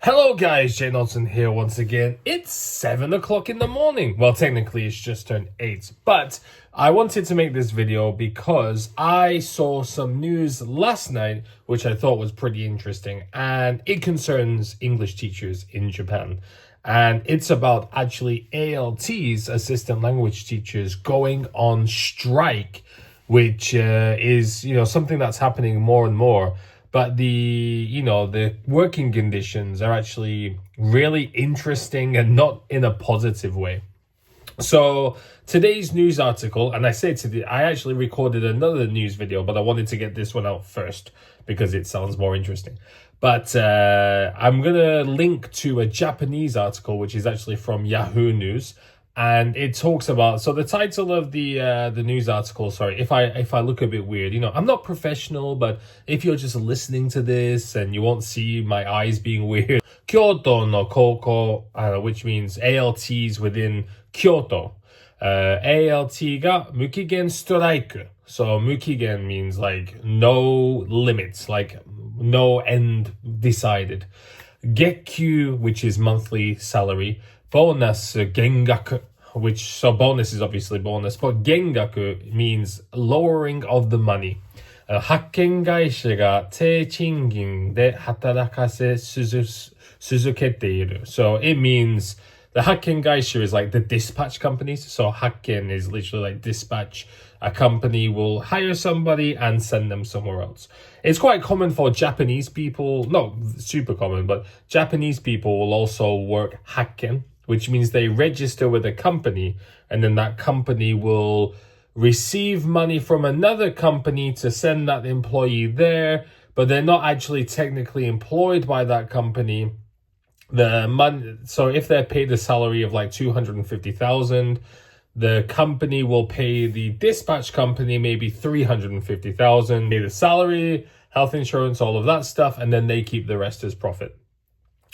Hello guys, Jay Nolson here once again. It's 7 o'clock in the morning. Well, technically it's just turned 8, but I wanted to make this video because I saw some news last night which I thought was pretty interesting, and it concerns English teachers in Japan. And it's about actually ALTs, assistant language teachers, going on strike, which is, something that's happening more and more. But the working conditions are actually really interesting and not in a positive way. So today's news article, and I actually recorded another news video, but I wanted to get this one out first because it sounds more interesting. But I'm going to link to a Japanese article, which is actually from Yahoo News. And it talks about, so the title of the news article, sorry, if I look a bit weird, I'm not professional, but if you're just listening to this and you won't see my eyes being weird, Kyoto no Koko, which means ALTs within Kyoto. ALT ga mukigen strike. So mukigen means like no limits, like no end decided. Gekyu, which is monthly salary. Bonus gengaku, so bonus is obviously bonus, but gengaku means lowering of the money. 派遣会社が低賃金で働かせ続けている. So it means the 派遣会社 is like the dispatch companies. So 派遣 is literally like dispatch. A company will hire somebody and send them somewhere else. It's quite common for Japanese people, not super common, but Japanese people will also work 派遣, which means they register with a company, and then that company will receive money from another company to send that employee there, but they're not actually technically employed by that company. The money, so if they're paid a salary of like 250,000, the company will pay the dispatch company maybe 350,000, pay the salary, health insurance, all of that stuff, and then they keep the rest as profit.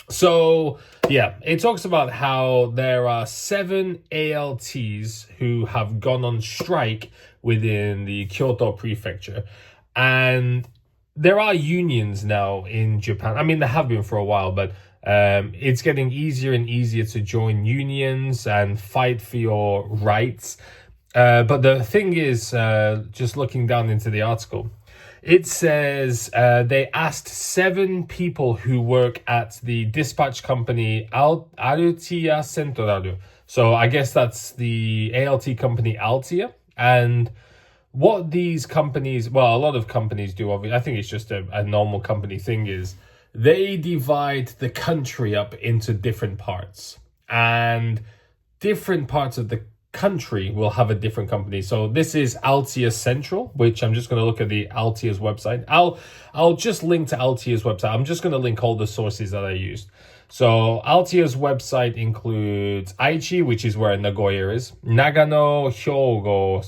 So, yeah, it talks about how there are 7 ALTs who have gone on strike within the Kyoto prefecture. And there are unions now in Japan. I mean, there have been for a while, but it's getting easier and easier to join unions and fight for your rights. But the thing is, just looking down into the article, it says they asked 7 people who work at the dispatch company Altia Central. So I guess that's the ALT company Altia. And what these companies, well, a lot of companies do, obviously, I think it's just a normal company thing, is they divide the country up into different parts. And different parts of the country will have a different company. So this is Altia Central, which I'm just going to look at the Altia's website. I'll just link to Altia's website. I'm just going to link all the sources that I used. So Altia's website includes Aichi, which is where Nagoya is, Nagano, Hyogo,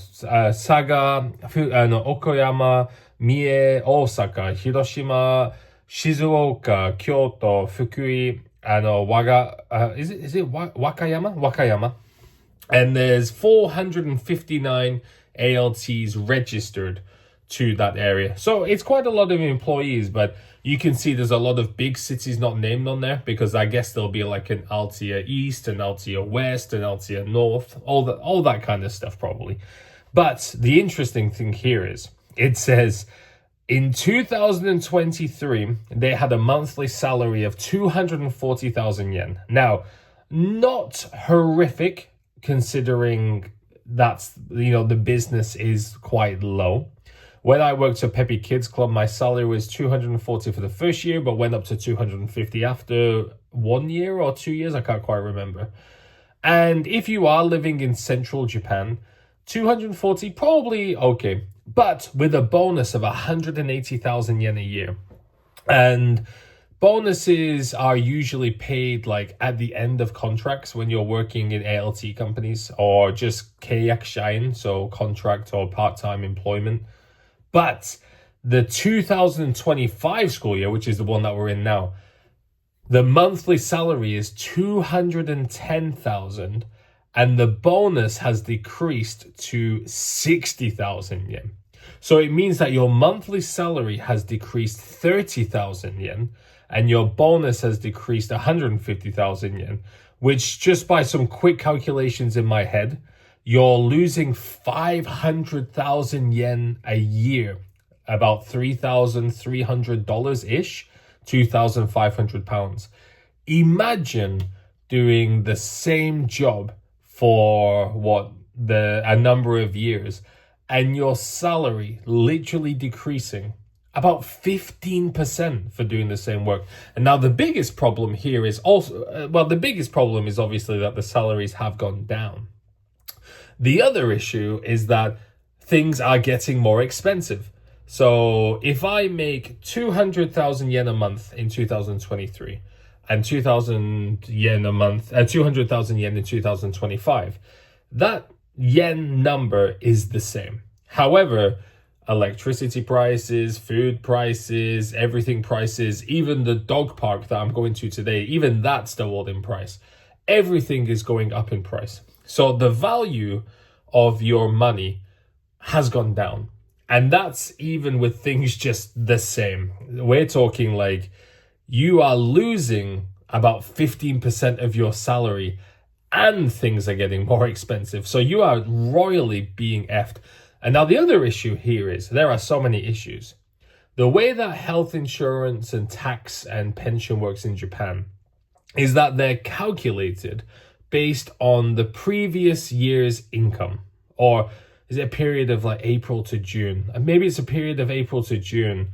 Saga, Okayama, Mie, Osaka, Hiroshima, Shizuoka, Kyoto, Fukui, is it Wakayama? Wakayama. And there's 459 ALTs registered to that area. So it's quite a lot of employees, but you can see there's a lot of big cities not named on there because I guess there'll be like an Altia East, an Altia West, an Altia North, all that kind of stuff probably. But the interesting thing here is it says in 2023, they had a monthly salary of 240,000 yen. Now, not horrific, considering that's, the business is quite low. When I worked at Peppy Kids Club, my salary was 240 for the first year, but went up to 250 after 1 year or 2 years. I can't quite remember. And if you are living in central Japan, 240, probably okay, but with a bonus of 180,000 yen a year. And bonuses are usually paid like at the end of contracts when you're working in ALT companies or just keiyakushain, so contract or part-time employment. But the 2025 school year, which is the one that we're in now, the monthly salary is 210,000 and the bonus has decreased to 60,000 yen. So it means that your monthly salary has decreased 30,000 yen and your bonus has decreased 150,000 yen, which just by some quick calculations in my head, you're losing 500,000 yen a year, about $3,300-ish, £2,500. Imagine doing the same job for a number of years and your salary literally decreasing about 15% for doing the same work. And now the biggest problem here is the biggest problem is obviously that the salaries have gone down. The other issue is that things are getting more expensive. So if I make 200,000 yen a month in 2023 and 2,000 yen a month, 200,000 yen in 2025, that yen number is the same. However, electricity prices, food prices, everything prices, even the dog park that I'm going to today, even that's doubled in price. Everything is going up in price. So the value of your money has gone down. And that's even with things just the same. We're talking like you are losing about 15% of your salary and things are getting more expensive. So you are royally being effed. And now the other issue here is there are so many issues. The way that health insurance and tax and pension works in Japan is that they're calculated based on the previous year's income. Or is it a period of like April to June? Maybe it's a period of April to June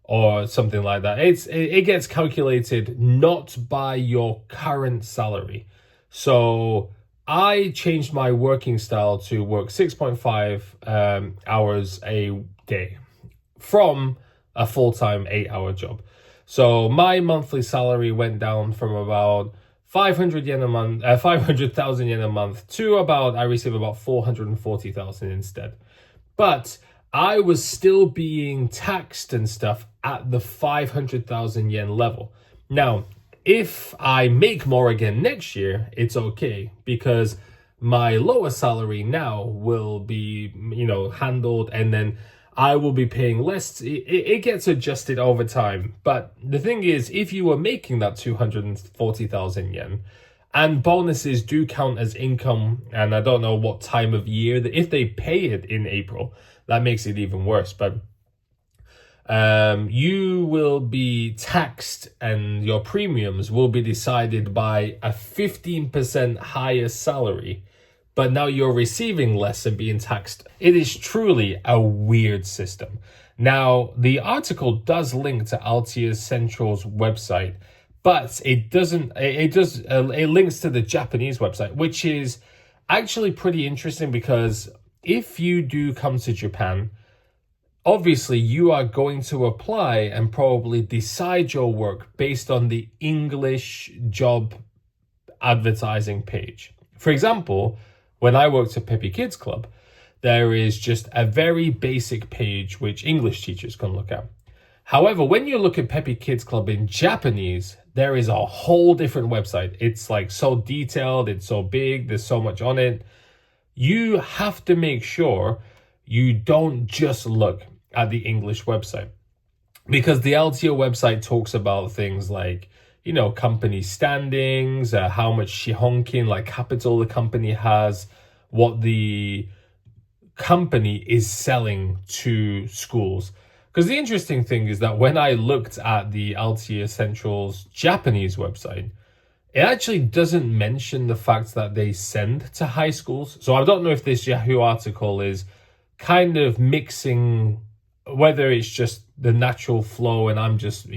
or something like that. It gets calculated not by your current salary. So I changed my working style to work 6.5 hours a day from a full-time 8-hour job. So my monthly salary went down from about 500,000 yen a month to I receive about 440,000 instead. But I was still being taxed and stuff at the 500,000 yen level. Now, if I make more again next year, it's okay because my lower salary now will be, handled, and then I will be paying less. It gets adjusted over time. But the thing is, if you were making that 240,000 yen, and bonuses do count as income, and I don't know what time of year, if they pay it in April, that makes it even worse. But you will be taxed and your premiums will be decided by a 15% higher salary, but now you're receiving less and being taxed. It is truly a weird system. Now, the article does link to Altia Central's website, but it links to the Japanese website, which is actually pretty interesting because if you do come to Japan, obviously, you are going to apply and probably decide your work based on the English job advertising page. For example, when I worked at Peppy Kids Club, there is just a very basic page which English teachers can look at. However, when you look at Peppy Kids Club in Japanese, there is a whole different website. It's like so detailed, it's so big, there's so much on it. You have to make sure you don't just look at the English website, because the Altia website talks about things like, company standings, how much shihonkin, like capital the company has, what the company is selling to schools. Because the interesting thing is that when I looked at the Altia Central's Japanese website, it actually doesn't mention the fact that they send to high schools. So I don't know if this Yahoo article is kind of mixing, whether it's just the natural flow and I'm just,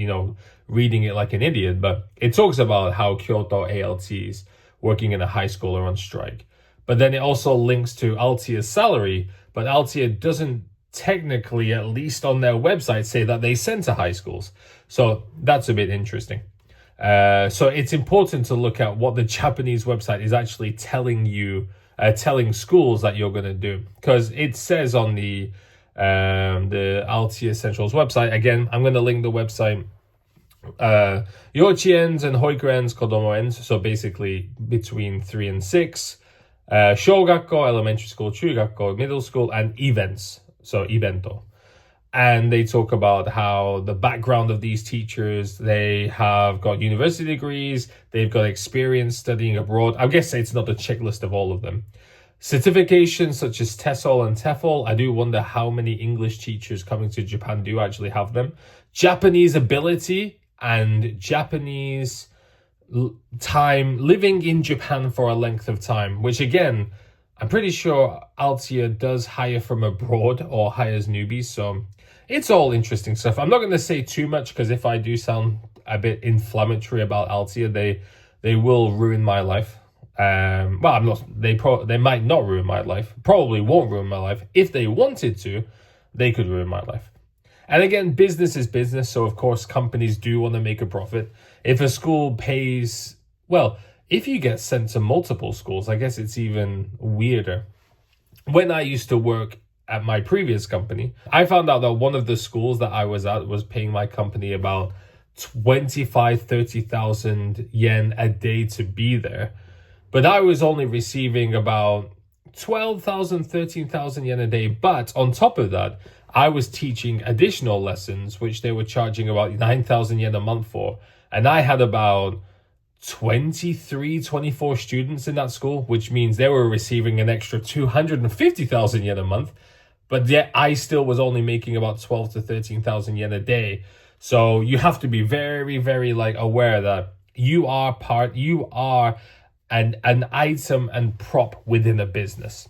reading it like an idiot, but it talks about how Kyoto ALTs working in a high school are on strike. But then it also links to Altia's salary, but Altia doesn't technically, at least on their website, say that they send to high schools. So that's a bit interesting. So it's important to look at what the Japanese website is actually telling you, telling schools that you're going to do, because it says on the Altia Central's website, again, I'm going to link the website, Yochiens and Hoikuens, Kodomoens, so basically between 3 and 6, Shogakko, elementary school, Chugakko, middle school, and events, so ibento. And they talk about how the background of these teachers, they have got university degrees, they've got experience studying abroad. I guess it's not a checklist of all of them. Certifications such as TESOL and TEFL. I do wonder how many English teachers coming to Japan do actually have them. Japanese ability and Japanese time living in Japan for a length of time, which again, I'm pretty sure Altia does hire from abroad or hires newbies. So it's all interesting stuff. I'm not going to say too much because if I do sound a bit inflammatory about Altia, they will ruin my life. Well, I'm not. They might not ruin my life. Probably won't ruin my life. If they wanted to, they could ruin my life. And again, business is business. So of course, companies do want to make a profit. If a school pays, well, if you get sent to multiple schools, I guess it's even weirder. When I used to work at my previous company, I found out that one of the schools that I was at was paying my company about 30,000 yen a day to be there. But I was only receiving about 12,000, 13,000 yen a day. But on top of that, I was teaching additional lessons, which they were charging about 9,000 yen a month for. And I had about 23, 24 students in that school, which means they were receiving an extra 250,000 yen a month. But yet I still was only making about 12 to 13,000 yen a day. So you have to be very, very aware that you are an item and prop within a business.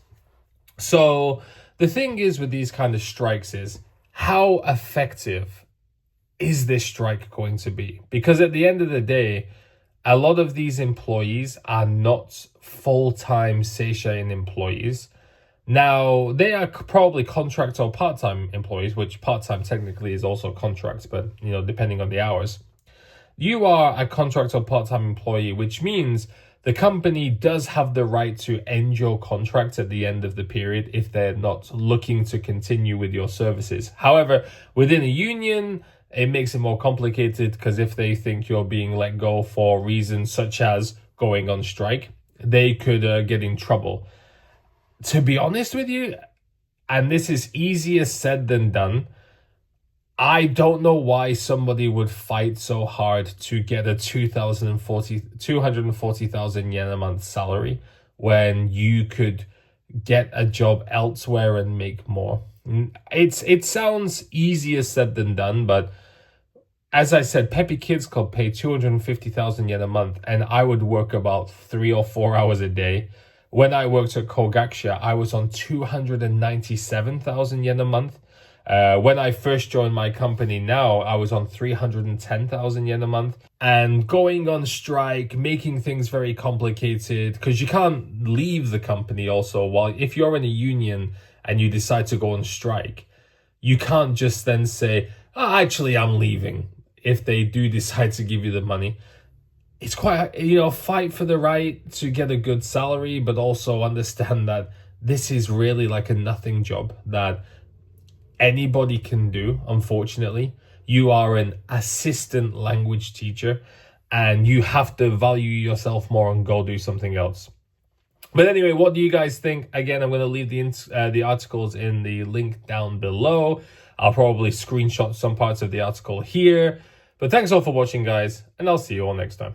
So the thing is with these kind of strikes is how effective is this strike going to be? Because at the end of the day, a lot of these employees are not full-time Seishain employees. Now, they are probably contract or part-time employees, which part-time technically is also contract, but depending on the hours. You are a contract or part-time employee, which means the company does have the right to end your contract at the end of the period if they're not looking to continue with your services. However, within a union, it makes it more complicated because if they think you're being let go for reasons such as going on strike, they could get in trouble. To be honest with you, and this is easier said than done, I don't know why somebody would fight so hard to get a 240,000 yen a month salary when you could get a job elsewhere and make more. It sounds easier said than done, but as I said, Peppy Kids Club pay 250,000 yen a month, and I would work about 3 or 4 hours a day. When I worked at Kogakusha, I was on 297,000 yen a month. When I first joined my company now, I was on 310,000 yen a month. And going on strike, making things very complicated, because you can't leave the company also. While if you're in a union and you decide to go on strike, you can't just then say, actually, I'm leaving, if they do decide to give you the money. It's quite, fight for the right to get a good salary, but also understand that this is really like a nothing job that anybody can do, unfortunately. You are an assistant language teacher and you have to value yourself more and go do something else. But anyway, what do you guys think? Again, I'm going to leave the articles in the link down below. I'll probably screenshot some parts of the article here. But thanks all for watching, guys, and I'll see you all next time.